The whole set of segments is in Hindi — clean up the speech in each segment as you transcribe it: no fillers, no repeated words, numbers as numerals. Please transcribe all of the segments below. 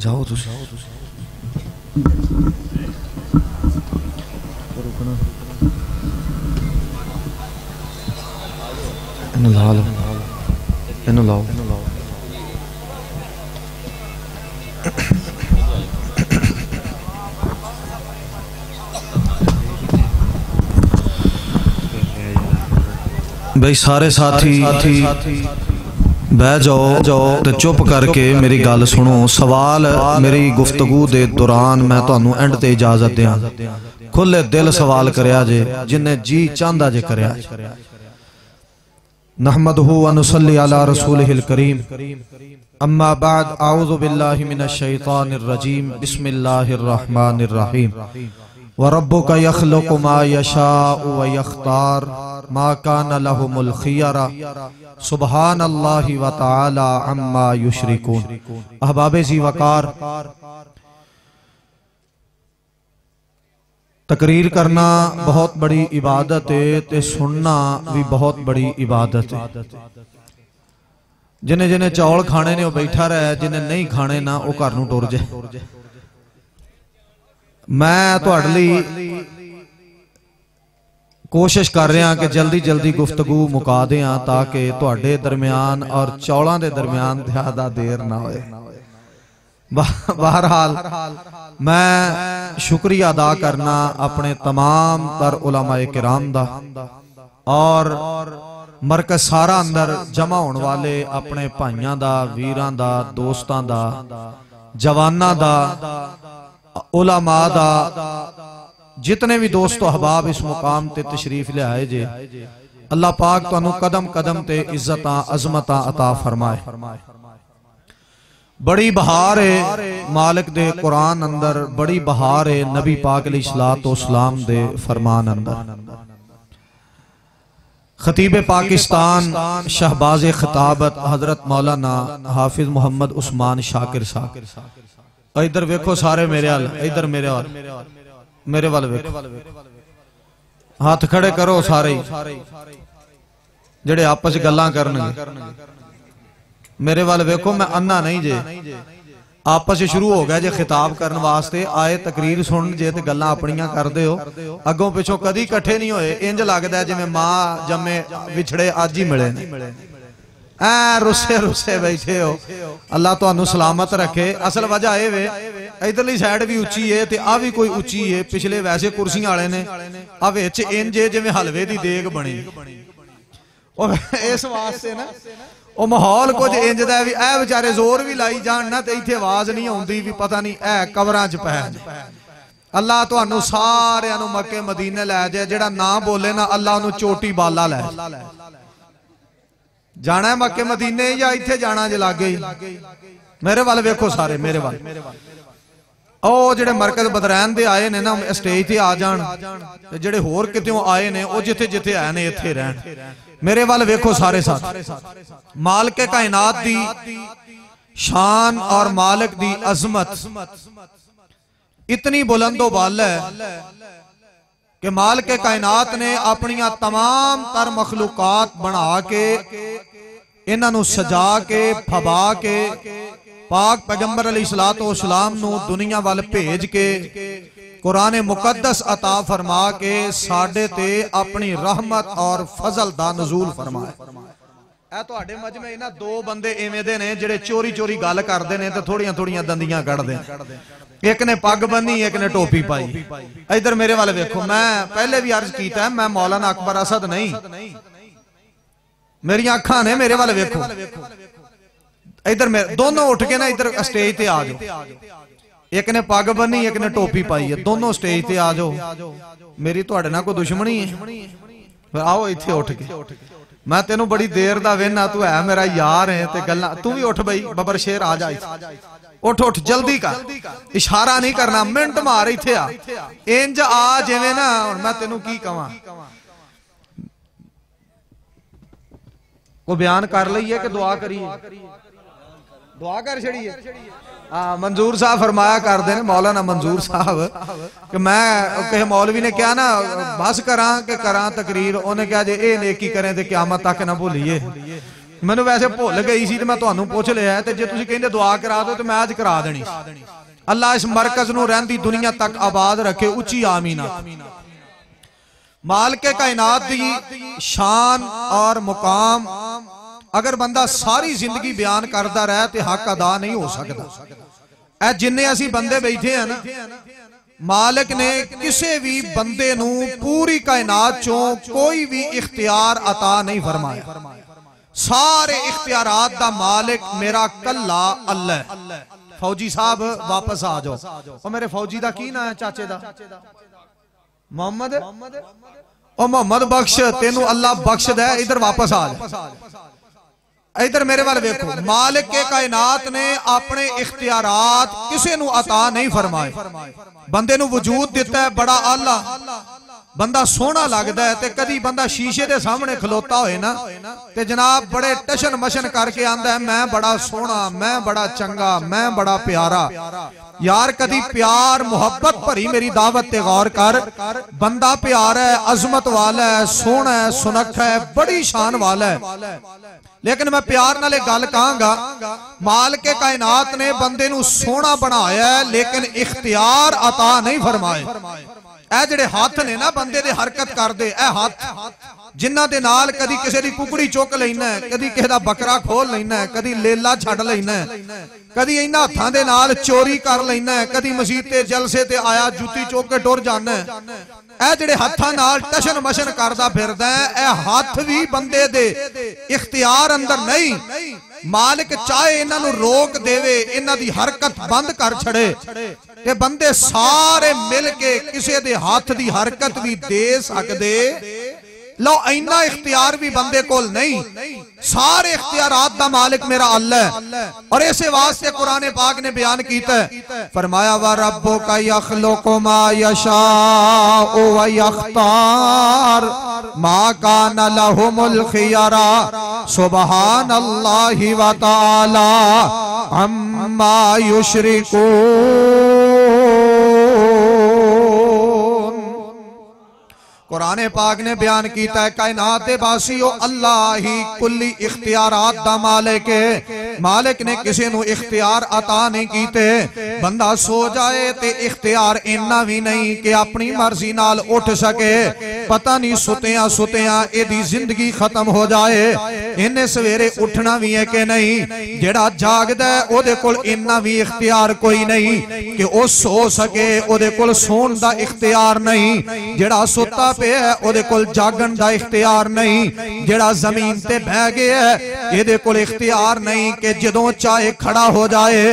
जाओ तुम ला लो इनू लाओ। भाई सारे साथी बह जाओ तो चुप करके मेरी गल सुनो। सवाल मेरी गुफ्तगू दे दौरान मैं तुहानू एंड ते इजाजत दियां, खुले दिल सवाल करया जे, जिन्हें जी चाहता जे करया। नहमदुहु व नुसल्ली अला रसूलिहिल करीम, अम्मा बाद, आऊज़ु बिल्लाहि मिनश शैतानिर रजीम, बिस्मिल्लाहिर रहमानिर रहीम। व रब्बुका यख्लुकु मा यशाउ व यख्तार, मा काना लहुमुल खियरा, सुबहानल्लाहि व तआला अम्मा युशरिकून। अहबाबे जी वकार, तकरीर करना बहुत बड़ी इबादत है ते सुनना भी बहुत बड़ी इबादत है। जिन्हें जिन्हें चौल खाने ने वो बैठा रहा, जिन्हें नहीं खाने ना वो घर नूं टुर जाए। मैं तुहाडे लई कोशिश कर रहा कि जल्दी जल्दी गुफ्तगू मुका दें ताकि तुहाडे दरम्यान और चौलों के दरम्यान ज़्यादा देर ना होए। बहरहाल मैं शुक्रिया अदा करना अपने तमाम तर उलमाए किराम दा और मरकज सारा अंदर जमा होने वाले अपने भाइयों दा, वीरां दा, दोस्तां दा, जवानां दा, उलमा दा, जितने भी दोस्तों अहबाब इस मुकाम ते तशरीफ ले आए जे, अल्लाह पाक तुहानू कदम कदम ते इज्जतां अजमतां अता फरमाए। बड़ी बहार है मालिक दे कुरान अंदर, बड़ी बहार है नबी पाक अलैहिस्सलातु वस्सलाम दे फरमान अंदर। खतीब पाकिस्तान शहबाज खिताबत हजरत मौलाना हाफिज मोहम्मद उस्मान शाकिर साहब, इधर वेखो सारे मेरे वाल, इधर मेरे वाल वेखो, हाथ खड़े करो सारे जेड़े आपस गल्लां करनगे। मेरे वाल वेखो, मैं अन्ना नहीं जे, आपस शुरू हो गया जे खिताब करने वास्ते आए, तकरीर सुन जे ते गल्लां अपनियां करदे हो, अगों पिछों कदी इकट्ठे नहीं होए। इंज लगदा है जिवें मां जम्मे विछड़े अज ही मिले ने, ऐ रुसे रुसे बैठे हो। अल्लाह तुहानू सलामत रखे। असल वजह यह वे, इधरली साइड भी उच्ची है ते आ भी कोई उच्ची है, पिछले वैसे कुर्सियां वाले ने, आ विच इंज जिवें हलवे दी देग बनी। इस वास्ते ना वो माहौल कुछ इंज दा भी, ऐ बेचारे जोर भी लाई जान ना ते इत्थे आवाज नहीं आउंदी भी पता नहीं ऐ कबरां च पै। अल्लाह तुहानू सारियां नू मक्के मदीने लै जाए। जेड़ा ना बोले ना अल्लाह नू चोटी बाला लै जाना है मक्के मदीने या इत्थे जाना जे लागे ही। मेरे वाल वेखो सारे, मेरे वाल ओ जेड़े मरकज बदरैन दे आए ने ना स्टेज ते आ जान, ते जेड़े होर कितों आए ने ओ जिथे जिथे आए ने इत्थे रहन। मेरे वाल वेखो सारे साथ। मालिक कायनात दी शान और मालिक दी अजमत इतनी बुलंदो बाल है कि मालिक कायनात ने अपनिया तमाम तर मखलूकात बना के, इन्हां नू सजा के, फबा के, पाक पैगंबर अलैहिस्सलातु वस्सलाम नू दुनिया वाल भेज के, कुरान मुकद्दस अता फरमा के साडे ते अपनी रहमत और फजल दा नज़ूल फरमाया। ऐ तुहाडे मजमे ना दो बंदे इवें दे ने जेड़े चोरी चोरी गल करदे ने ते थोड़ियां थोड़ियां दंदियां कढ़दे। एक ने पग बन्नी, एक ने टोपी पाई। इधर मेरे वाले वेखो, मैं पहले भी अर्ज कीता है, मैं मौलाना अकबर असद नहीं, मेरी अखां ने, मेरे वाले वेखो। इधर दोनों उठ के ना इधर स्टेज ते आ जाओ। एक ने पग बन्नी, एक ने टोपी पाई है, दोनों स्टेज ते आ जाओ। मेरी तुहाडे नाल कोई दुश्मनी है? आओ इत्थे उठ के, मैं तेनू बड़ी देर दा वेना, तू है मेरा यार है ते गल्लां, तू भी उठ बई बबर शेर आ जा, उठ उठ जल्दी कर, इशारा नहीं करना, मिनट मार इत्थे आ, इंज आ जिवें ना मैं तेनू की कवां। को बयान कर लईए कि दुआ करिए? दुआ कर छड़िए। हाँ, मंजूर साहब फरमाया कर देने, मौलाना मंजूर साहब, कि मैं किसी मौलवी ने कहा ना बस करा कि करा तकरीर, उन्हें कहा जे ए नेकी करें तो क्यामत तक ना भूलिए। मैनू वैसे भुल गई सी ते मैं तुहानू पुछ लिया ते जे तुसीं कहंदे दुआ करा दो तो मैं अज करा देनी। अल्लाह इस मरकज नू रहंदी दुनिया तक आबाद रखे, उच्ची आमीन। मालिक कायनात दी शान और मुकाम अगर बंदा सारी जिंदगी बयान करता रहे तो हक अदा नहीं हो सकता। ऐ जिन्ने असी बंदे बैठे हैं ना, मालिक ने किसी भी बंदे नू पूरी कायनात चों कोई भी इख्तियार अता नहीं फरमाया। सारे इख्तियारात दा मालिक मेरा कल्ला अल्लाह। फौजी साहब वापस आ जाओ। और मेरे फौजी दा की नाम है चाचे दा? मोहम्मद। ओ मोहम्मद बख्श, तेनू अल्लाह बख्श दे, इधर वापस आ जा। इधर मेरे वाल देखो, मालिक के कायनात ने अपने इख्तियारात किसी नू अता नहीं फरमाए। बंदे नू वजूद दिता है बड़ा आला, बंदा सोहना लगता है। ते कदी बंदा शीशे के सामने खलोता होए ना ते जनाब बड़े टशन मशन करके आंदा है, मैं बड़ा सोहना, मैं बड़ा चंगा, मैं बड़ा प्यारा। यार कदी प्यार मुहब्बत भरी मेरी दावत ते गौर कर। बंदा प्यार है, अजमत वाला है, सोहना है, सुनखा है, बड़ी शान वाला है। लेकिन मैं प्यार नाल गल कहांगा, मालिक के कायनात ने बंदे नू सोहना बनाया है लेकिन इख्तियार अता नहीं फरमाए। ऐ जिहड़े हाथ ने ना बंदे दे हरकत करदे, ऐ हाथ जिन्हां दे नाल कदी किसी दी कुकड़ी चुक लैना है, कदी किसी दा बकरा खोल लैना है, कदी लेला छड्ड लैना है, कदी इन्हां हत्थां दे नाल चोरी कर लैना है, कदी मसीत ते जलसे ते आया जुत्ती चुक के टुर जाना है। ऐ जिहड़े हत्थां नाल टशन मशन करदा फिरदा है, ऐ हत्थ भी बंदे दे इख्तियार अंदर नहीं। मालिक चाहे इन्हां नू रोक देवे, इन्हां दी हरकत बंद कर छड़े ते बंदे सारे मिल के किसी दे हाथ दी हरकत भी दे सकदे। लो इन्ना इख्तियार भी बंदे कोल नहीं। सारे इख्तियारात दा मालिक मेरा अल्लाह है। और ऐसे वास्ते कुरान पाक ने बयान कीता है, फरमाया व रब्बुका यखलुकु मा यशाउ व यख्तार मा काना लहुमुल खियरा सुबहानल्लाहि व तआला अम्मा युशरिकून। कुरान पाक ने बयान किया है, कायनात दे बासियो अल्लाह ही कुल्ली इख्तियारात दा मालिक है। मालिक ने किसी नू इख्तियार अता नहीं कीते। बंदा सो जाए ते इख्तियार इन्ना भी नहीं कि अपनी मर्जी नाल उठ सके। पता नहीं सुतिया सुतिया एदी जिंदगी खत्म हो जाए, इन्हें सवेरे उठना भी है कि नहीं। जेड़ा जागदा है ओदे कोल इन्ना भी इख्तियार कोई नहीं कि ओ सो सके, ओदे कोल सोण दा इख्तियार नहीं। जेड़ा सुता ओदे कोल जागन दा इख्तियार नहीं। जेड़ा जमीन ते बह गया है एदे कोल इख्तियार नहीं कि जदों चाहे खड़ा हो जाए।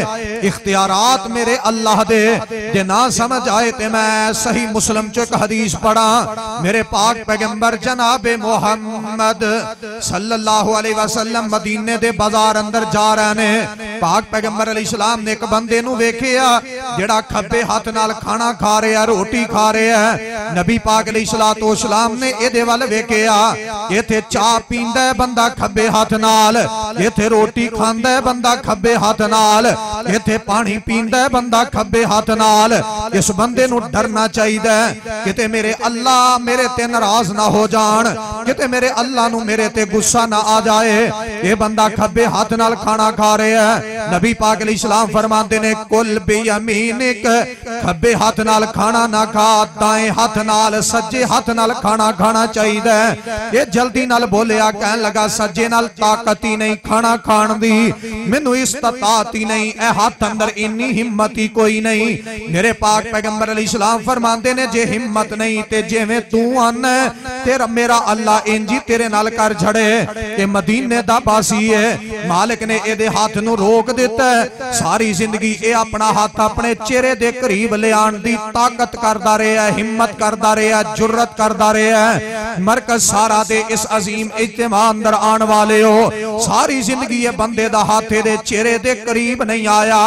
इख्तियारात मेरे अल्लाह दे। जे ना समझ आए ते मैं सही मुस्लिम च एक हदीस पढ़ा। मेरे पाक पैगंबर जनाबे मोहम्मद सल्लल्लाहु अलैहि वसल्लम मदीने दे बाजार अंदर जा रहे ने। पाक पैगंबर अलैहिस्सलाम ने एक बंदे नू वेखिया जेड़ा खब्बे हाथ नाल खाना खा रहा, रोटी खा रहा है। नबी पाक अलैहिस्सलाम ने एदे वाल वेखिया, इथे चाह पींदा है बंदा खब्बे हाथ नाल, इथे रोटी खांदा है बंदा खब्बे हाथ नाल, इथे पानी पींदा है बंदा खब्बे हाथ नाल। इस बंदे नू डरना चाहिए किते मेरे अल्लाह मेरे ते नाराज ना हो जान, किते मेरे अल्लाह नू मेरे ते गुस्सा ना आ जाए। ये बंदा खब्बे हाथ नाल खाना खा रहा है। नबी पाक अलैहिस्सलाम फरमाते ने कुल बियमीनिक, खब्बे हाथ नाल खाना ना खा, दाएं हाथ नाल सज्जे हाथ नाल खाना खाना चाहिए। ये जल्दी नाल बोलिया, कहन लगा सज्जे नाल ताकत ही नहीं खाना खान दी, मैनू इस्तात ही नहीं, ए हाथ अंदर इन्नी हिम्मत ही कोई नहीं। मेरे पाक पैगंबर अलैहिस्सलाम फरमाते ने जे हिम्मत नहीं ते जिवें तू आना तेरा मेरा अल्लाह इंजी तेरे नाल कर छड़े। कि मदीने दा बासी है, मालिक ने एदे हाथ नू रोक दिता है। सारी जिंदगी ए अपना हाथ अपने चेहरे दे करीब ले आन दी ताकत करदा रहा है, हिम्मत करदा रहा है, जुर्रत करदा रहा है। मरकज सारा दे इस अजीम इज्तिमा अंदर आने वाले हो, सारी जिंदगी ये बंदे दा हाथ दे चेहरे दे करीब नहीं आया।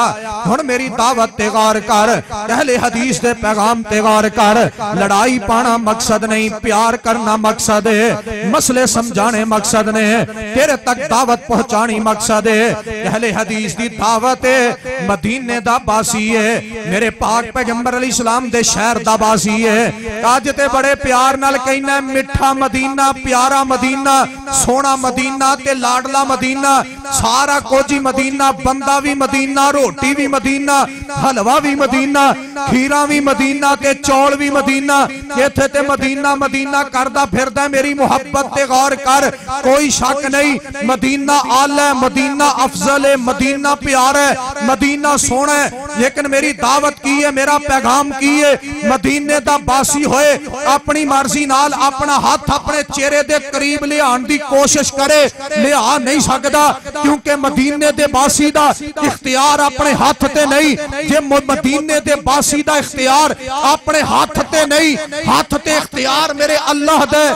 हुण मेरी दावत ते गौर कर, अहले हदीस दे पैगाम ते गौर कर। लड़ाई पाना मकसद नहीं, प्यार करना मकसद है, मसले समझाने मकसद ने, तेरे तक दावत पहुंचानी मकसद है। अहले हदीस दी दावत है, मदीने दा बासी है। मेरे पाक पैगंबर अली सलाम दे शहर दा बासी है। अज ते बड़े प्यार नाल कहना मिठा मदीना, प्यारा मदीना, सोना मदीना ते लाडला मदीना, सारा कुछ ही मदीना, बंदा भी मदीना, रोटी भी मदीना, हलवा भी मदीना, खीरा भी मदीना ते चौल भी मदीना। इत्थे ते मदीना मदीना करदा फिरदा। मेरी मुहब्बत ते गौर कर, कोई शक नहीं, मदीना आला है, मदीना अफजल है, मदीना प्यारा है, मदीना सोना है। लेकिन मेरी दावत की है, मेरा पैगाम की है, मदीने दा बासी होए अपनी मर्जी नाल अपना हाथ अपने चेहरे दे करीब लियाण दी कोशिश करे, लिया नहीं सकदा, क्योंकि मदीने दे बासी दा इख्तियार अपने हाथ ते नहीं। जे मदीने दे बासी दा इख्तियार अपने हाथ ते नहीं, हाथ ते इख्तियार मेरे अल्लाह दे।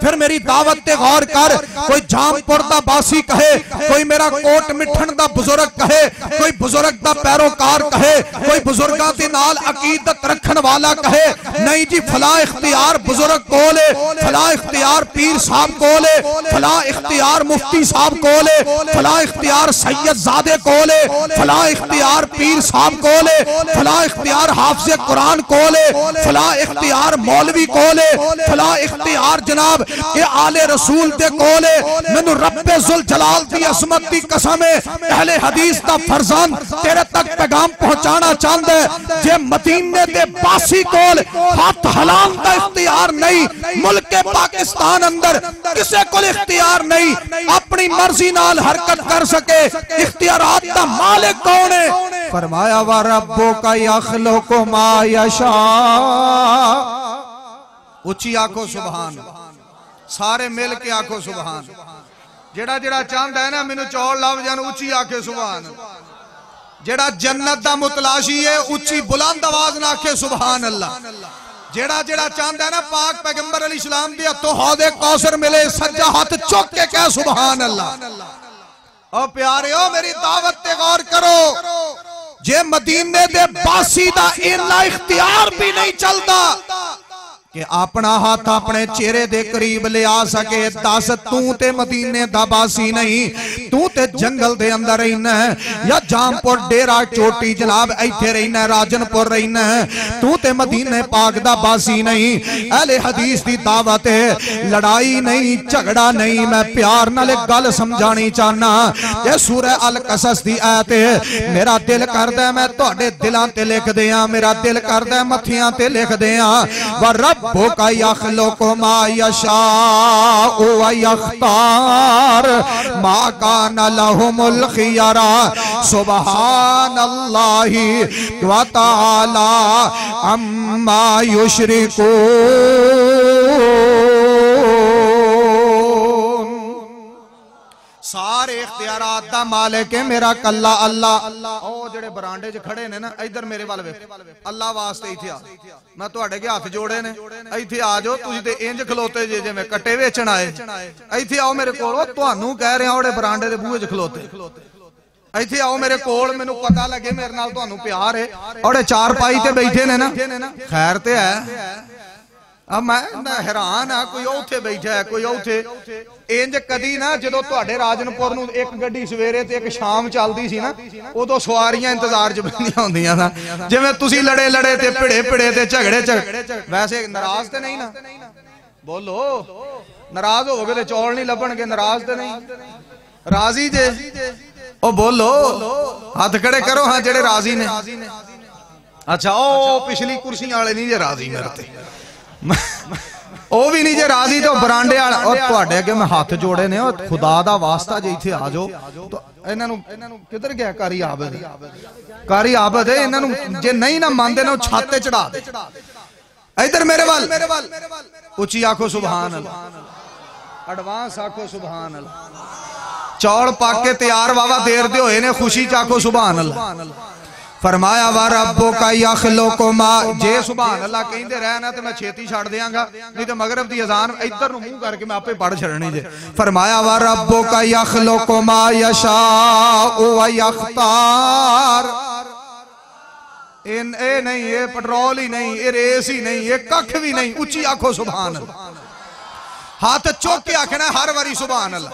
फिर मेरी दावत ते गौर कर, कोई जामपुर दा बासी कहे, कोई मेरा कोट मिठन दा बुजुर्ग कहे, कोई बुजुर्ग दा पैरोकार कहे, कोई बुजुर्गां दे नाल अकीदत रखन वाला कहे, नहीं जी फला इख्तियार बुजुर्ग कोल है, फला इख्तियार पीर साहब कोल है, फला इख्तियार मुफ्ती साहब कोल है, फला इख्तियार सैयद ज़ादे कोल है, फला इख्तियार पीर साहब कोल है, फला इख्तियार हाफिज़ कुरान कोल है, फला इख्तियार मौलवी कोल है, फला इख्तियार जनाब ये आले रसूल दे कोल है। मैनू रब्बे जुल जलाल दी असमत दी कसम है, अहले हदीस दा फरजान तेरे तक पैगाम पहुंचाना चाहता है। जे मदीने दे बासी कोल हाथ हलाल दा इख्तियार नहीं, मुल्क के पाकिस्तान अंदर किसे को इख्तियार नहीं अपनी मर्जी नाल हरकत कर सके, इख्तियारात दा मालिक कौन है? फरमाया व रब्बुका यखलुकु मा यशा। उच्ची आखो सुभान, सारे मिल के आखो सुभान। जेड़ा जेड़ा चाहता है ना मैनू चौल लभ जान, उच्ची आखे सुभान। जेड़ा जन्नत दा मुतलाशी है उच्ची बुलंद आवाज ना आखे सुभान अल्लाह। जेड़ा जेड़ा चाहता है ना पाक पैगंबर अली सलाम दे हथों हौदे कौसर मिले, सज्जा हाथ चुक के कह सुभान अल्लाह। ओ प्यारियो मेरी दावत ते गौर करो, जे मदीने दे बासी दा इन्ना इख्तियार भी नहीं चलता कि अपना हाथ अपने चेहरे दे करीब ले आ सके। दस तू ते मदीने दा बासी नहीं, तू ते जंगल दे अंदर रहना है या जामपुर डेरा चोटी जनाब इत्थे रहना है, राजनपुर रहना है, तू ते मदीने पाक दा बासी नहीं। अहले हदीस दी दावत है, लड़ाई नहीं झगड़ा नहीं, मैं प्यार नाल एक गल समझानी चाहना। ये सूरह अल कसस दी आयत है, मेरा दिल करदा मैं तुहाडे दिलां ते लिख दियां, मेरा दिल करदा मथियां ते लिख दियां। व रब्बुका यखलुकु मा यशाउ व यख्तार मा काना लहुमुल खियरा सुब्हानल्लाहि व तआला अम्मा युशरिकून। सारे इख्तियारात दा मालिक है मेरा कल्ला अल्लाह। ओ जेड़े बरांडे च खड़े ने ना इधर मेरे वाल वेख, अल्लाह वास्ते इत्थे आ, मैं तुहाडे के हाथ जोड़े ने, इत्थे आ जाओ। तुसीं ते इंज खलोते जे जिवें कट्टे वेचण आए, इत्थे आओ मेरे कोल। तुहानू कह रहा ओड़े बरांडे दे बूहे च खलोते, इत्थे आओ मेरे कोल, मैनू पता लगे मेरे नाल तुहानू प्यार है। ओड़े चार पाई ते बैठे ने ना, खैर ते है। अब मैं हैरान हाँ, कोई उथे बैठा है, कोई उथे। इंज कदी ना जो तुहाडे राजनपुर नूं एक गड्डी सवेरे ते एक शाम चलदी सी ना, उदों सवारियां इंतजार च बैठियां होंदियां सा, जिवें तुसीं लड़े लड़े ते भिड़े भिड़े ते झगड़े झगड़े। वैसे नाराज ते नहीं ना? बोलो, नाराज होगे ते चौल नहीं लभणगे, नाराज ते नहीं? राजी जे? ओ बोलो, हाथ खड़े करो हाँ जेड़े राजी ने। अच्छा ओ पिछली कुर्सियां वाले नहीं जे राजी मेरे ते, ओ भी नहीं जे राजी तो बरांडे वाला। और तुहाडे अगे मैं हाथ जोड़े ने, खुदा दा वास्ता जे इत्थे आ जाओ। तो इन्हां नूं किधर गया कारी आबद? कारी आबद है, इन्हां नूं जे नहीं ना मानदे ना छत ते चढ़ा दे। इधर मेरे वाल उच्ची आखो सुभान अल्लाह, एडवांस आखो सुभान अल्लाह। चौल पक के तैयार वावा देर दे होए ने, खुशी च आखो सुभान अल्लाह। फरमाया व रब्बुका यखलुकु मा। जे सुभान अल्लाह कहंदे रहना तो मैं छेती छड़ देंगा, नहीं तो मगरब दी अजान इधर नु मुंह करके मैं आपे पढ़ छड़नी जे। फरमाया व रब्बुका यखलुकु मा यशाउ व यख्तार। इन ए नहीं, ये पेट्रोल ही नहीं, ये रेस ही नहीं, ये कख भी नहीं। उच्ची आखो सुभान अल्लाह, हाथ चुक के आखना हर वारी सुभान अल्लाह।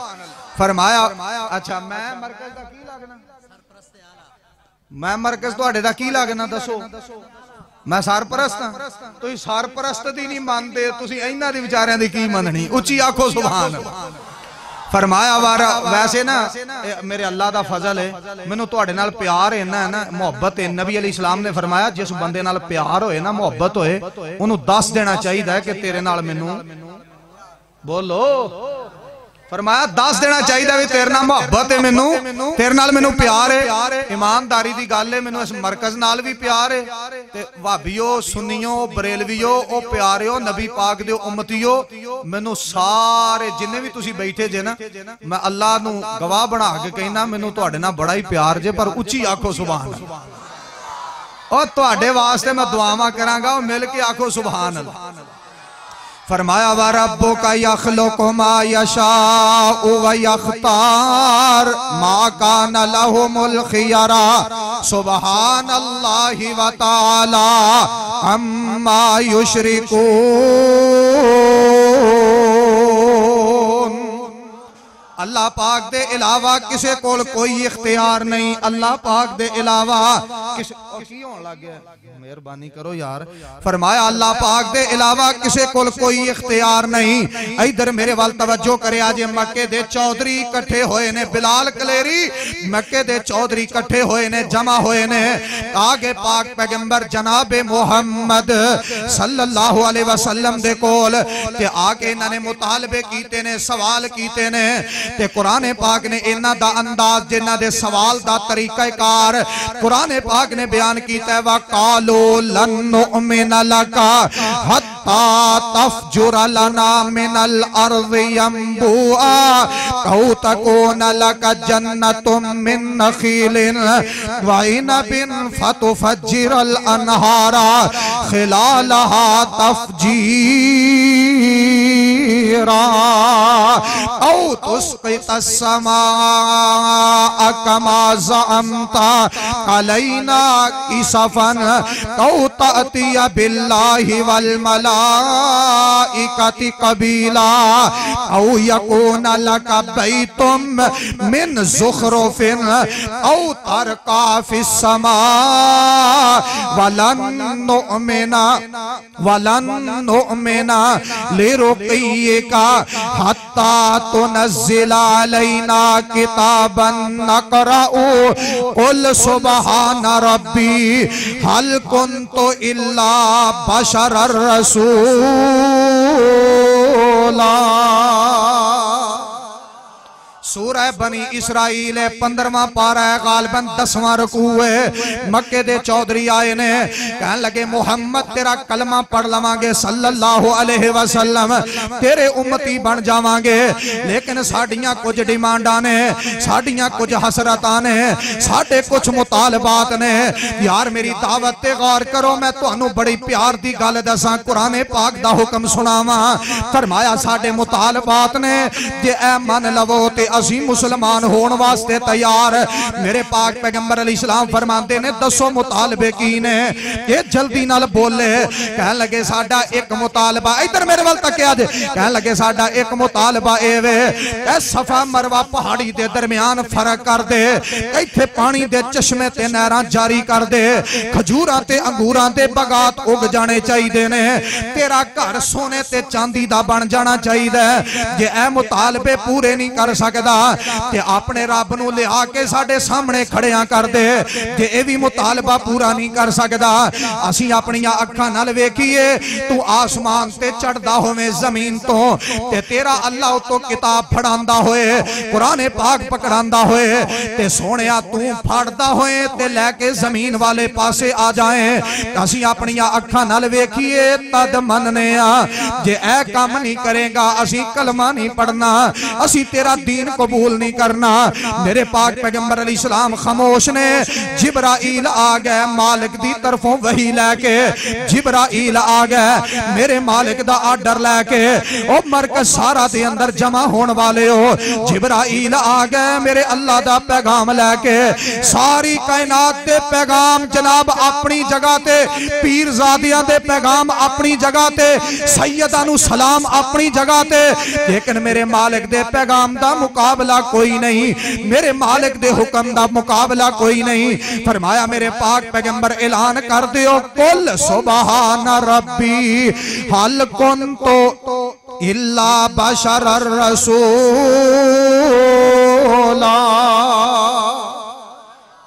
फरमाया अच्छा मैं मरकज दा की लगना? मैं मरकज तुहाडे दा की लगना दसो? मैं सरपरस्त हाँ। तुसीं सरपरस्त दी नहीं मानते, तुसीं इन्हां दे विचारियां दी की मननी? उच्ची आखो सुभान अल्लाह। फरमाया वारा वैसे ना मेरे अल्लाह दा फजल है, मैनू तुहाडे नाल प्यार इन्ना है ना, मोहब्बत है। नबी अलैहि सलाम ने फरमाया जिस बंदे नाल प्यार होए ना, मोहब्बत होए, उन्होंने दस देना चाहिए कि तेरे नाल मैनू, बोलो, फरमाया दस देना चाहिए भी तेरे नाल मोहब्बत है, मैनू तेरे नाल मैनू प्यार है। ईमानदारी दी गल है, मैनू इस मरकज नाल भी प्यार है। ते भाभीओ, सुन्नियो, बरेलवीओ, ओ प्यारिओ, नबी पाक दे उम्मतीओ, मैनू सारे जिन्ने भी तुसी बैठे जे ना, मैं अल्लाह नू गवाह बना के कहना मैनू तुहाडे नाल बड़ा ही प्यार जे। पर उच्ची आखो सुभान अल्लाह। और तुहाडे वास्ते मैं दुआवां करांगा, मिल के आखो सुभान अल्लाह। फरमाया वा रब्बुका यखलुकु मा यशाउ व यख्तार मा काना लहुमुल खियरा सुबहानल्लाहि व तआला अम्मा युशरिकून। अल्लाह पाक दे इलावा किसे कोल कोई इख्तियार नहीं। अल्लाह पाक दे इलावा किसे की होने लग गया, मेहरबानी करो यार। फरमाया अल्लाह पाक दे इलावा किसे कोल कोई इख्तियार नहीं। इधर मेरे वाल तवज्जो करे। आज मक्के दे चौधरी इकट्ठे होए ने, बिलाल कलेरी मक्के दे चौधरी इकट्ठे होए ने, जमा होए ने आगे पाक पैगंबर जनाबे मुहम्मद सल्लल्लाहु अलैहि वसल्लम दे कोल ते आके इन्हां ने मुतालबे कीते ने, सवाल कीते ने। ते कुरान पाक ने इन्हां दा अंदाज, जिन्हां दे सवाल दा तरीकाकार कुरान पाक ने बयान कीता है। वकालो लन नुमिना लका हत्ता तफजुर लना मिनल अर्ज़ि यंबुआ कौ तकून लका जन्नतुम मिन नखीलिन व इनबिन फतुफज्जिरल अनहारा खिलालहा तफजीरा औ तुस्क़ितस समाअ कमा ज़अमता अलैना किसफन कौ तअतिया बिल्लाहि वल मलाइकति कबीला औ यकून लका बैतुम मिन ज़ुख़रुफ़िन औ तरका फ़िस समा वलन नुमिना लिरुक़िय्यिका हत्ता तुनज़्ज़िला अलैना किताबन नक़रअू कुल सुबहान रब्बी हल कुन्तु इल्ला बशरर रसूला। सूरह बनी इसराइल 15वां पारा है, गालबन 10वां रकू है। मक्के दे चौधरी आए ने, कहन लगे मुहम्मद तेरा कलमा पढ़ लवांगे सल्लल्लाहु अलैहि वसल्लम, तेरे उम्मती बन जावांगे, लेकिन साडियां कुछ डिमांडां ने, साडियां कुछ हसरतां ने, साडे कुछ मुतालबात ने। यार मेरी दावत ते गौर करो, मैं तुहानू बड़ी प्यार दी गल दसां, कुरान पाक दा हुक्म सुनावां। फरमाया साडे मुतालबात ने, जे ऐ मन लवो ते असी मुसलमान होने वास्ते तैयार। मेरे पाक पैगंबर अलैहिस्सलाम फरमाते ने दसो मुतालबे की ने, ये जल्दी नाल बोले। कहन लगे साडा एक मुतालबा, इधर मेरे वाल तकिया जे, कहन लगे साडा एक मुतालबा ए वे ए सफा मरवा पहाड़ी दे दरमियान फर्क कर दे, इत्थे पानी दे चश्मे ते नहरां जारी कर दे, खजूरां ते अंगूरां दे बगात उग जाने चाहिए ने, तेरा घर सोने ते चांदी दा बन जाना चाहिए। जे ए मुतालबे पूरे नहीं कर सकदा ते अपने रब नूं लिया के साडे सामने खड़िया कर दे। जे ए भी मुतालबा पूरा नहीं कर सकदा, असी अपनियां अखां नाल वेखीए तू आसमान ते चढ़दा होवे जमीन तो, ते तेरा अल्लाह तो किताब फड़ांदा होए, कुरान पाक पकड़ांदा होए, ते सोहणिया तू फड़दा होए ते लैके जमीन वाले पासे आ जाए। असी अपनियां अखां नाल वेखीए तद मनने आ। जे ए काम नहीं करेगा असी कलमा नहीं पढ़ना, असी तेरा दीन कबूल नहीं करना। मेरे पाक पैगंबर अलैहिस्सलाम खामोश ने। जिब्राइल आ गए मालिक दी तरफों वही लैके, जिब्राइल आ गए मेरे मालिक दा आर्डर लैके, ओ मरकज सारा दे अंदर जमा होने वाले हो। जिब्राइल आ गए मेरे अल्लाह दा पैगाम लैके, सारी कायनात दे पैगाम जनाब अपनी जगह ते, पीरजादियां दे पैगाम अपनी जगह ते, सैयदा नू सलाम अपनी जगह ते, लेकिन मेरे मालिक दे पैगाम दा मुकाबला मुकाबला कोई नहीं, मेरे मालिक दे हुक्म दा मुकाबला कोई नहीं। फरमाया मेरे पाक पैगंबर ऐलान कर दियो, कुल सुबहान रब्बी हल कुंतु इल्ला बशरर रसूला।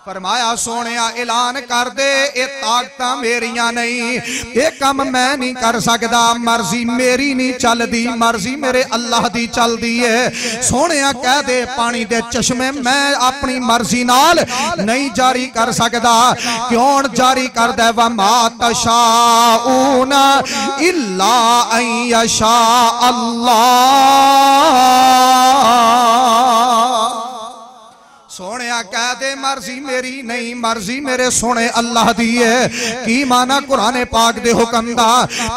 फरमाया सोनिया ऐलान कर दे, ये ताकतां मेरियां नहीं, ये काम मैं नहीं कर सकदा, मर्जी मेरी नहीं चलदी, मर्जी मेरे अल्लाह दी चलदी है। सोनिया कह दे पानी दे चश्मे मैं अपनी मर्जी नाल नहीं जारी कर सकदा। क्यों जारी कर दे, व मा तशाऊन इल्ला अन यशा अल्लाह। सोने कह दे मर्जी मेरी नहीं, मर्जी मेरे सोने अल्लाह दी है। की माना कुरान पाक दे हुक्म दा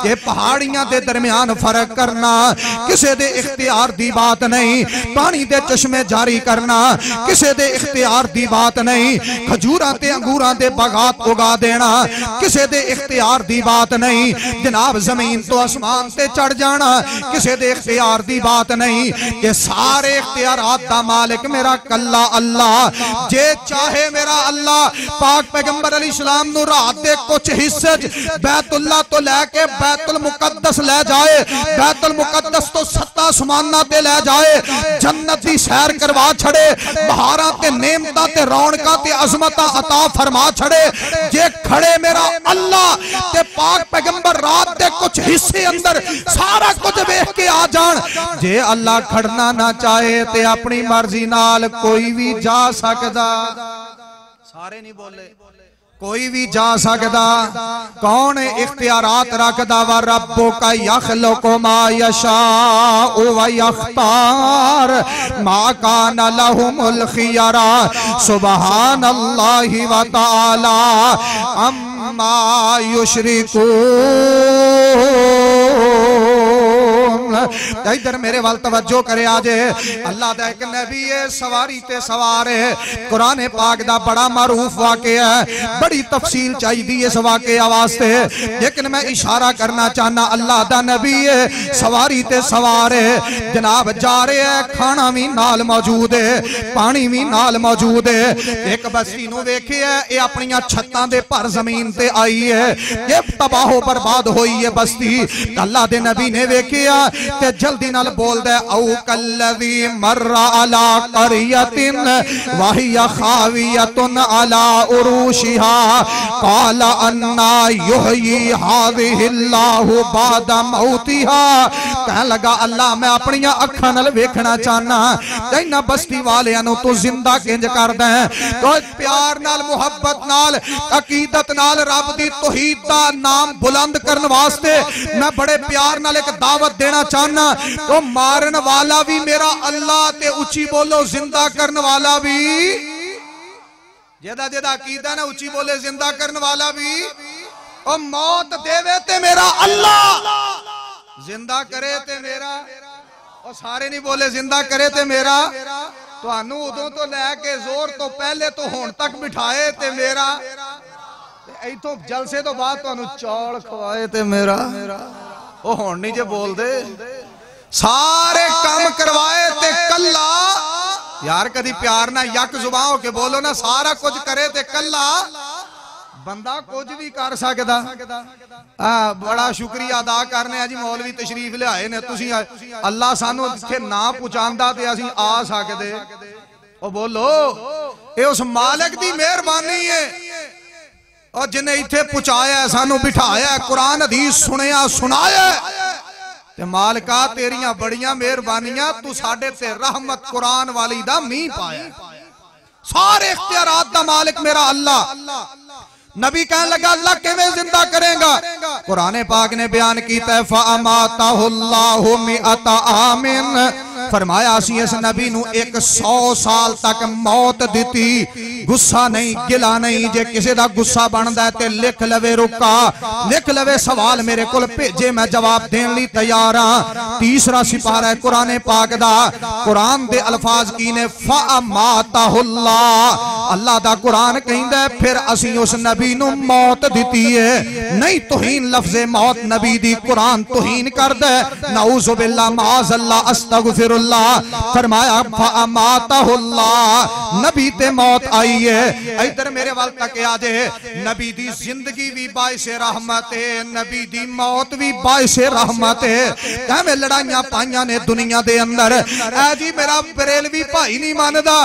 कि पहाड़ियां दे दरमियान फर्क करना किसे दे इख्तियार दी बात नहीं, पानी दे चश्मे जारी करना किसे दे इख्तियार दी बात नहीं, खजूरां ते अंगूरां दे बागात उगा देना किसे दे इख्तियार दी बात नहीं, जनाब जमीन तो आसमान ते चढ़ जाना किसे दे इख्तियार दी बात नहीं। ये सारे इख्तियारात दा मालिक मेरा कल्ला अल्लाह। जे चाहे मेरा अल्लाह पाक पैगंबर अलैहिस्सलाम नु रात दे कुछ हिस्से बैतुल्लाह तो लेके बैतुल मुकद्दस ले जाए, बैतुल मुकद्दस तो सत्ता आसमानां ते ले जाए, जन्नत दी सैर करवा छड़े, बहारां ते नेमतां ते रौनकां ते अज़मतां अता फरमा छड़े। जे खड़े मेरा अल्लाह ते पाक पैगंबर रात दे कुछ हिस्से अंदर सारा कुछ वेख के आ जान। जे अल्लाह खड़ना ना चाहे ते अपनी मर्जी नाल कोई भी जा सकदा, सारे नहीं बोले, कोई भी जा सकदा। कौन इख्तियारात रखदा, व रब्बुका यखलुकु मा यशाउ व यख्तार मा काना लहुमुल खियरा सुबहानल्लाहि व तआला अम्मा युशरिकून। इधर मेरे वाल तवज्जो करे आजे, अल्लाह दा एक नबी है सवारी ते सवार है। कुरान पाक दा बड़ा मारूफ वाक़या है, बड़ी तफसील चाहिए इस वाक़या वास्ते, लेकिन मैं इशारा करना चाहना अल्लाह दा नबी है सवारी ते सवार है। जनाब जा रहे है, खाना भी नाल मौजूद है, पानी भी नाल मौजूद है। एक बस्ती नूं वेखिया ये अपनी छत्तां दे भर जमीन ते आई है, ये तबाहो बर्बाद हुई है बस्ती। अल्लाह दे नबी ने वेखिया ते जल्दी नाल बोलदा है, औ कल्लज़ी मर्रा अला क़रियतिन वहिया खावियतुन अला उरूशिहा क़ाला अन्ना युहयी हाज़िहिल्लाहु बादा मौतिहा। कहने लगा अल्लाह मैं अपनी अखां नाल वेखना चाहना इन्हां बस्ती वालियां नूं तू जिंदा किंज करदा है। तो प्यार नाल मुहब्बत नाल अकीदत नाल रब दी तौहीद दा नाम बुलंद करन वास्ते मैं बड़े प्यार नाल एक दावत देना चाहना। तो मारन वाला भी मेरा अल्लाह ते उच्ची बोलो जिंदा करने वाला भी, जेदा जेदा अकीदा ना उच्ची बोले जिंदा करने वाला भी, और मौत देवे ते मेरा अल्लाह, जिंदा करे ते मेरा, और सारे नहीं बोले जिंदा करे ते मेरा। तुहानू उदों तो लैके जोर तो पहले तो हुण तक बिठाए ते मेरा, इथों जलसे तो बाद तुहानू चौल खवाए ते मेरा। ओ हुण नहीं जे बोल दे, सारे काम करवाए ते कल्ला। यार कदी प्यार ना यक जुबान होके बोलो ना, सारा कुछ करे ते कल्ला बंदा कुछ भी कर सकदा। बड़ा शुक्रिया अदा करने जी, मौलवी तशरीफ लियाए ने, तुसी अल्लाह सानू इत्थे ना पहुंचांदा ते असीं आ सकदे। ओ बोलो ये उस मालिक दी मेहरबानी है, और जिन्हें इत्थे पहुंचाया सानू बिठाया कुरान हदीस सुनिया सुनाया ते मालिका तेरियां बड़ियां मेहरबानियां, तू साडे ते रहमत कुरान वाली दा मींह पाया। सारे इख्तियारात दा मालिक मेरा अल्लाह। नबी कहने लगा अल्लाह किवें जिंदा करेगा? कुरान पाक ने बयान किया फअमाताहुल्लाहु मिअता आमिन, फरमाया असी इस नबी नू 100 साल तक मौत दी। गुस्सा नहीं गिला नहीं, जे किसी का गुस्सा बनता है तो लिख लवे रुका, लिख लवे सवाल मेरे को भेजे, मैं जवाब देने लिए तैयार हाँ। तीसरा सिपारा है कुरान पाक दा, कुरान दे अल्फाज की ने फअमाताहुल्लाह, अल्लाह दा कुरान कहंदा है फिर असी उस नबी नू मौत दी है। नहीं तौहीन लफ्ज़े मौत नबी दी कुरान तौहीन करदा है। नऊज़ु बिल्लाह माज़अल्लाह अस्तगफिर रसूलुल्लाह फरमाया फअमातहुल्लाह नबी ते मौत आई है। इधर मेरे वाल तक आ जे नबी दी जिंदगी भी बाइसे रहमत है, नबी दी मौत भी बाइसे रहमत है। एवें लड़ाइयां पाइयां ने दुनिया दे अंदर, ऐ जी मेरा बरेलवी भाई नहीं मानदा,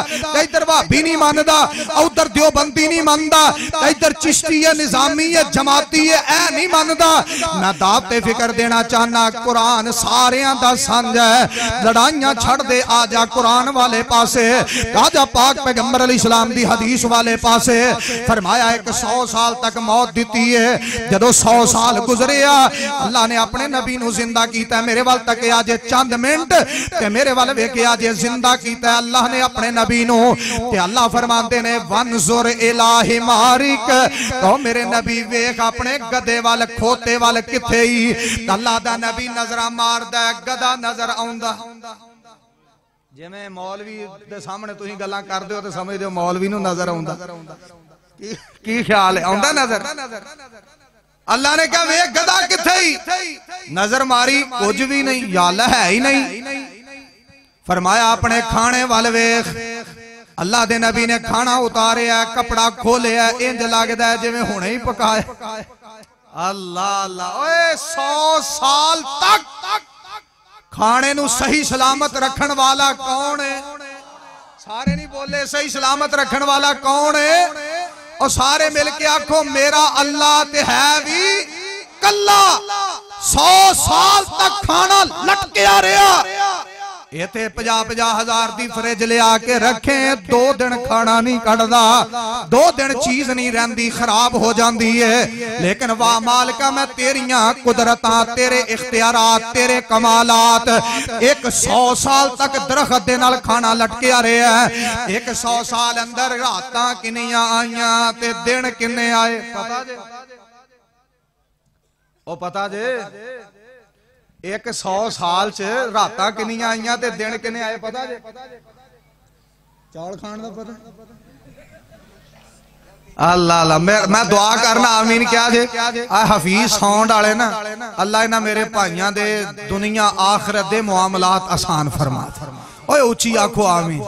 इधर भाभी नहीं मानदा, उधर देवबंदी नहीं मानदा, इधर चिश्ती है, निजामी है, जमाती है, ऐ नहीं मानदा। मैं दात ते फिक्र देना चाहना, कुरान सारियां दा सांझा है। लड़ाइयां छड़ दे, आजा कुरान वाले पासे, आजा पाक पैगंबर अलैहिस्सलाम दी हदीस वाले पासे। फरमाया एक 100 साल तक मौत दी है। जदों 100 साल गुजरे अल्लाह ने अपने नबी नू जिंदा कीता। मेरे वाल तक आज चंद मिनट ते मेरे वाल वेखिया जे जिंदा कीता अल्लाह ने अपने नबी नू। ते अल्लाह फरमाते ने वंजुर इलाही मारिक, तो मेरे नबी वेख अपने गधे वाल, खोते वाल किथे ही। अल्लाह दा नबी नजर मारदा, गधा नजर आउंदा। जिवें मौलवी दे सामने तुसीं गल्लां करदे हो ते समझदे हो मौलवी नू नजर आउंदा। की ख्याल है, आउंदा नजर? अल्लाह ने कहा वे गधा किथे ही, नजर मारी कुछ भी नहीं, या अल्लाह है ही नहीं। फरमाया अपने खाने वाल वेख। अल्लाह दे नबी ने खाना उतारिया, कपड़ा खोलिया, इंज लगदा है जिवें हुणे ही पकाया। अल्लाह अल्लाह, ओए 100 साल तक खाने नू सही सलामत रखन वाला कौन है? सारे नहीं बोले सही सलामत रखन वाला कौन है? और सारे मिलके आखो मेरा अल्लाह ते है भी कल्ला। 100 साल तक खाना लटकिया रहा। इथे 50-50 हजार दी फ्रिज ले आके रखे, 2 दिन खाना नहीं कटदा, 2 दिन चीज नहीं रहंदी, खराब हो जाती है। लेकिन वाह मालिका, मैं तेरियां कुदरतां, तेरे इख्तियारात, तेरे कमालात। एक 100 साल तक दरख्त दे नाल खाना लटकिया रहा है। एक 100 साल अंदर रातां किन्नियां आईयां ते दिन किन्ने आए पता जे? ओ पता जे? एक 100 साल च रातां किन्नियां आईयां ते दिन किन्ने आए पता जे? चौल खाण दा पता? अल्लाह अल्लाह, मैं दुआ करना आमीन क्या जे? आ हफीज साउंड वाले ना, अल्लाह इन्हां मेरे भाइयां दे दुनिया आखिरत दे मुआमलात आसान फरमा। ओए उच्ची आखो आमीन।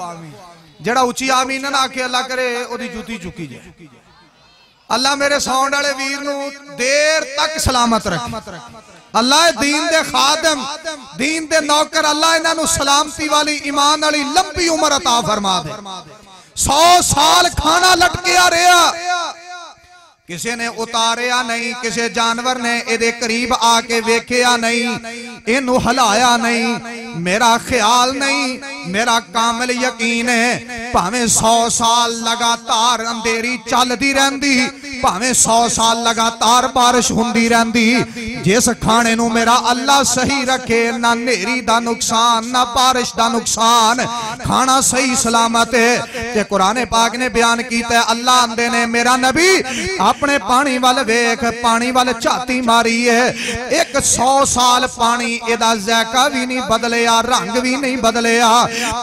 जेड़ा उच्ची आमीन ना आखे अल्लाह करे ओदी जूती चुकी जाए। अल्लाह मेरे साउंड वाले वीर नू देर तक सलामत रखे। अल्लाह दीन दे खादम, दीन दे नौकर, अल्लाह इन्हां नू सलामती वाली, ईमान वाली लंबी उम्र अता फरमा दे। 100 साल खाना लटकिया रहा, किसी ने उतारिया नहीं, किसी जानवर ने इहदे करीब आके वेखिया नहीं, इनू हिलाया नहीं। मेरा ख्याल नहीं, मेरा कामिल यकीन है भावें 100 साल लगातार अंधेरी चलती रहती, भावें 100 साल लगातार बारिश होंदी रहती, जिस खाने नू मेरा अल्लाह सही रखे, ना नेरी दा नुकसान ना बारिश दा नुकसान, खाना सही सलामत है। ते कुरान पाक ने बयान किया, अल्लाह आंदे ने मेरा नबी अपने पानी वाल वेख, पानी वाल झाती मारी है। एक 100 साल पानी एदा ज़ायका भी नहीं बदलिया, रंग भी नहीं बदलिया,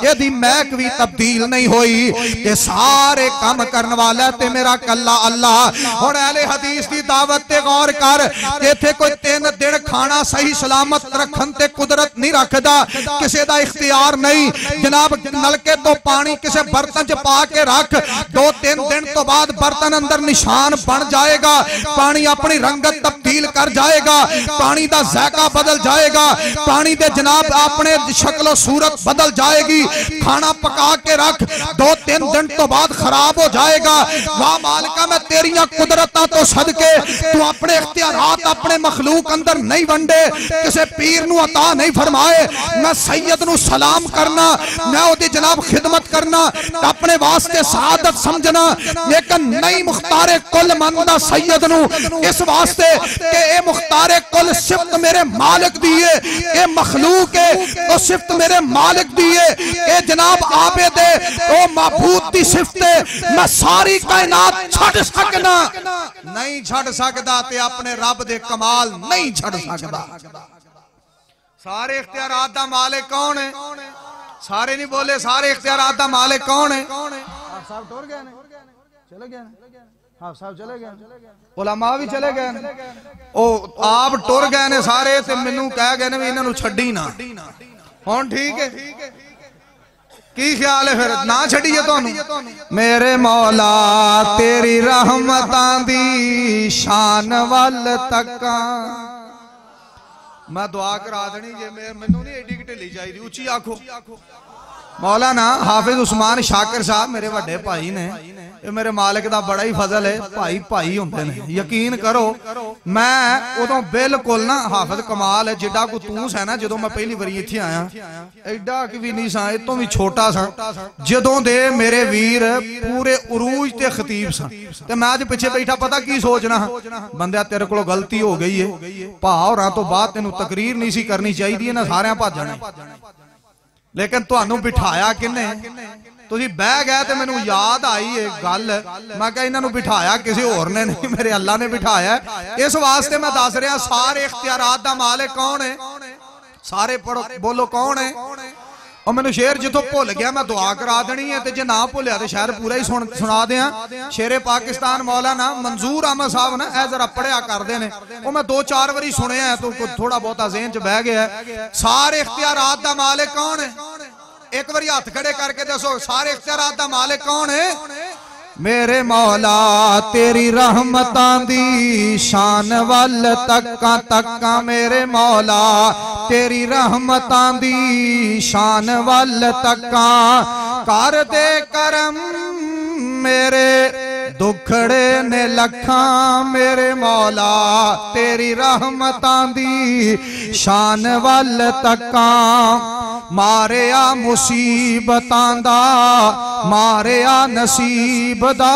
एदी महक भी तब्दील नहीं हुई। ये सारे काम करने वाला ते मेरा कल्ला अल्लाह। हुण अहले हदीस की दावत ते गौर कर, इत्थे कोई 3 दिन खाना सही सलामत रखन ते कुदरत नहीं रखदा, किसी दा इख्तियार नहीं। जनाब नलके तो पानी किसी बर्तन च पा के रख, 2-3 दिन तो बाद बर्तन अंदर निशान बन जाएगा, पानी अपनी रंगत तब्दील कर जाएगा, पानी दा जायका बदल जाएगा, पानी दे जनाब अपने शक्लो सूरत बदल जाएगी। खाना पका के रख, 2-3 दिन तो बाद खराब हो जाएगा। वाह मालिका, मैं तेरियां कुदरतां तो सदके तू अपने इख्तियारात अपने मखलूक अंदर नहीं वंडे, किसी पीर नू अता नहीं फरमाए। मैं सैयद नू सलाम करना, मैं ओदी जनाब खिदमत करना, अपने वास्ते सादत समझना, लेकिन नहीं मुख्तारे कुल मनदा सैयद नू, इस वास्ते कि ए मुख्तारे कुल सिफत मेरे मालिक दी है, ए मखलूक है तो सिफत मेरे मालिक दी है, ए जनाब आबिद है ओ माबूद दी सिफत है। मैं सारी कायनात छड़ सकना नहीं, छड़ सकदा ते अपने रब दे कमाल नहीं छड़ सकदा। सारे इख्तियारात दा मालिक कौन है? सारे नहीं बोले, सारे इख्तियारात दा मालिक कौन है? साहब टुर गए ने, चले गए ने, हाँ साहब चले गए, उलमा भी चले गए, ओ आप टुर गए ने सारे, ते मैनू कह गए ने भी इन्हां नू छड्डी ना। हुण ठीक है की ख्याल है फिर ना छड़िए तुहानू मेरे मौला तेरी रहमतां दी शान वल तका मैं दुआ करा देनी जे मैनू नहीं एडी ढिली चाहिए उची आखो मौलाना हाफिज उस्मान शाकिर साहब मेरे वड्डे भाई ने ये मेरे मालिक दा बड़ा ही फजल है भाई भाई होंदे ने यकीन करो मैं उदों बिल्कुल ना हाफिज कमाल है जिड्डा को तू है ना जो मैं पहली बारी इत्थे आया एडा कि भी नहीं सा इतों भी छोटा सा जदों दे मेरे वीर पूरे उरूज ते खतीब सन ते मैं अज पिछे बैठा पता की सोचना बंदे तेरे कोलों गलती हो गई है भा होरां तो बाद तेनू तकरीर नहीं सी करनी चाहिए ना सारियां भज जाने लेकिन तुहानू बिठाया किन्ने तुसी बह गए तो मैनू याद आई एक गल मैं कहा इन्हां नू बिठाया किसी होर ने नहीं मेरे अल्लाह ने बिठाया इस वास्ते मैं दस रहा सारे इख्तियारात दा मालिक कौन है सारे पढ़ो बोलो कौन है और मैनू शेर जिथों भुल गया मैं दुआ करा देनी है ते जे ना भुलिया तो शायद पूरा ही सुना दियां शेरे पाकिस्तान मौलाना मंजूर अहमद साहब ना ऐ जरा पढ़िया करते हैं वो मैं 2-4 बारी सुनिया है तो थोड़ा बहुता ज़हन च बह गया सारे इख्तियारात दा मालिक कौन है एक बारी हाथ खड़े करके दसो सारे इख्तियारात दा मालिक कौन है मेरे मौला तेरी रहमतां दी शान वल तक्का तक्का मेरे मौला तेरी रहमतां दी शान वल तक्का कर दे करम मेरे दुखड़े ने लखा मेरे मौला तेरी रहमतां दी शान वल तक्का मारिया मुसीबतां दा मारिया नसीब दा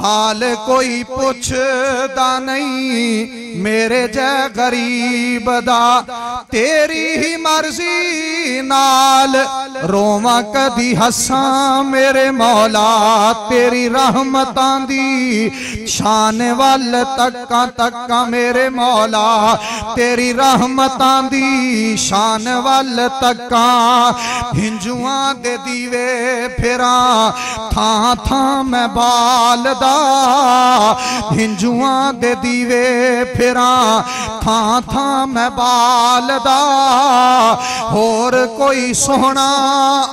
हाल कोई पुछदा नहीं मेरे जै गरीब दा तेरी ही मर्जी नाल रोवां कदी हसां मेरे मौला तेरी रहमतां दी शान वल तक्का तक्का मेरे मौला तेरी रहमतां दी शान वल तक्का हिंजुआं दे दीवे फिरा थां थां मैं बालदा हिंजुआं दे दीवे फिरा थां थां मैं बालदा होर कोई सोहना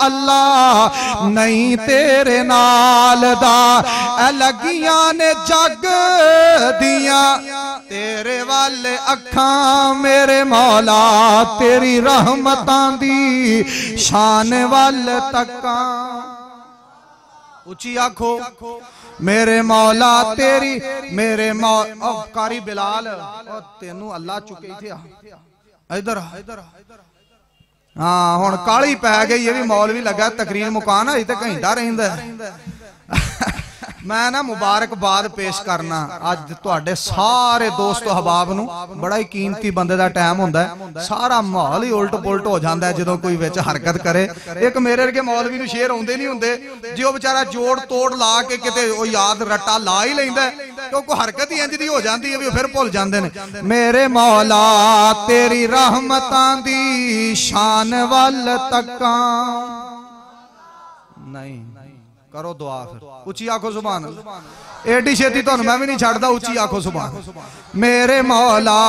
अल्लाह नहीं तेरे नाल दा ऐ लगियां ने जग दियां तेरे वाले अखां मेरे मौला तेरी रहमतां दी शान वल तक्का उची आखो मेरे मौला तेरी मेरे कारी बिलाल तेनू अल्लाह चुके थे इधर हाँ हुण काली पै गई ये भी मौलवी लगा तकरीर मुकान अजे तो घंटा रहिंदा मैं ना मुबारकबाद पेश करना अज तुहाडे सारे दोस्त अहबाब नू बड़ा ही कीमती बंदे दा टाइम हुंदा है सारा माहौल ही उल्ट पुलट हो जाता है जो कोई विच हरकत करे एक मेरे वर्गे मौलवी नू शेर आउंदे नहीं हुंदे जे ओह बेचारा जोड़ तोड़ ला के किते ओह याद रट्टा ला ही लैंदा तो कोई हरकत ही इंज दी हो जाती है भी फिर भुल जाते हैं मेरे मौला तेरी रहमतां दी शान वल तक्का नहीं करो दुआ फिर उची आखो सुभान अल्लाह एडी छेती तुहानू मैं भी नहीं छड्डदा उची आखो सुभान मेरे मौला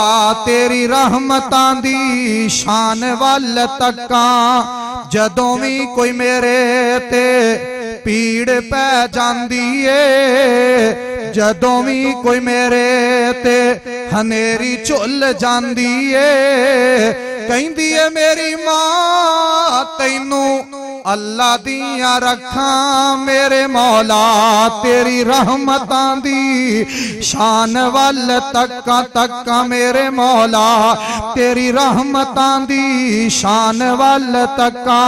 तेरी रहमतां दी शान वल तक्का जदों भी कोई मेरे ते पीड़ पै जांदी ए जदों भी कोई मेरे ते हनेरी झुल जांदी ए कहंदी ए मेरी मां तैनू अल्लाह दियां रखां मेरे मौला तेरी रहमतां दी शान वल तक्का तक्का मेरे मौला तेरी रहमतां दी शान वल तक्का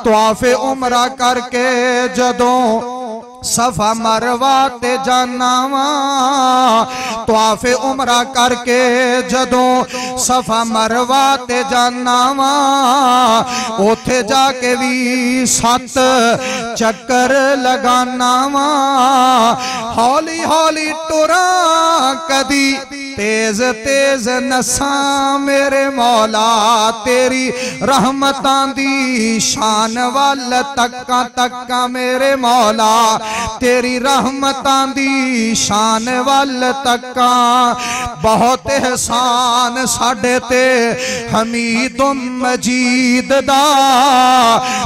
तवाफ़े उमरा करके जदों सफा मरवा ते जाना वा तवाफ़े उमरा करके जदों सफा मरवा ते जाना वा उथे जाके भी 7 चक्कर लगाना वा हौली हौली टुरा कदी तेज तेज नसां मेरे मौला तेरी रहमतां दी शान वल तक्का तक्का मेरे मौला तेरी रहमतां दी शान वल तक्का। बहुत एहसान साडे ते हमीदुम मजीद दा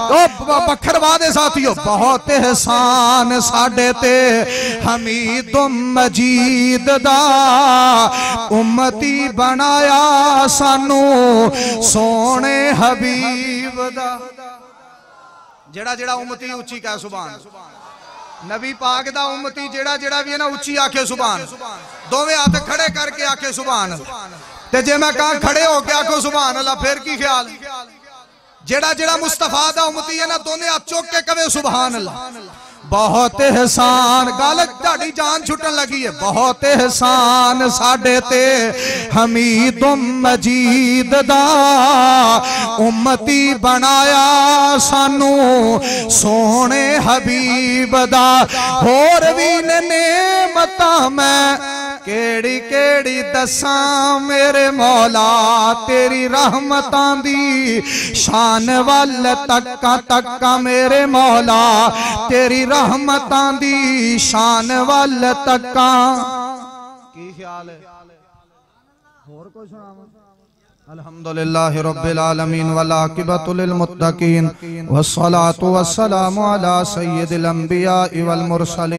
ओ बखरवा दे साथियों, बहुत एहसान साडे ते हमीदुम मजीद दा उम्मती बनाया सानू सोने हबीब दा। जेड़ा जेड़ा उम्मती उच्ची कह सुभान, नबी पाक दा उम्मती जेड़ा जेड़ा भी है ना उच्ची आखे सुभान, दोवें हाथ खड़े करके आखे सुभान। ते जे मैं कहां खड़े होके आखो सुभान अल्लाह फिर की ख्याल। जेड़ा जेड़ा मुस्तफा दा उम्मती है ना दोने हाथ चुक के कहे सुभान अल्लाह। बहुत एहसान, गल तुहाडी जान छुटन लगी है। बहुत एहसान साडे ते हमीदुम मजीद दा उम्मती बनाया सानू सोने हबीब दा। होर भी ने नेमतां मैं केड़ी केड़ी दसां मेरे मौला तेरी रहमतां दी शान वल तक्का तक्का मेरे मौला तेरी रहमतां दी शान वल तक्का। की ख्याल है होर कोई सुनावा। अल्हम्दुलिल्लाहि रब्बिल आलमीन वल आकिबतु लिल मुत्तकीन वस्सलातु वस्सलामु अला सय्यिदिल अंबिया वल मुरसलीन।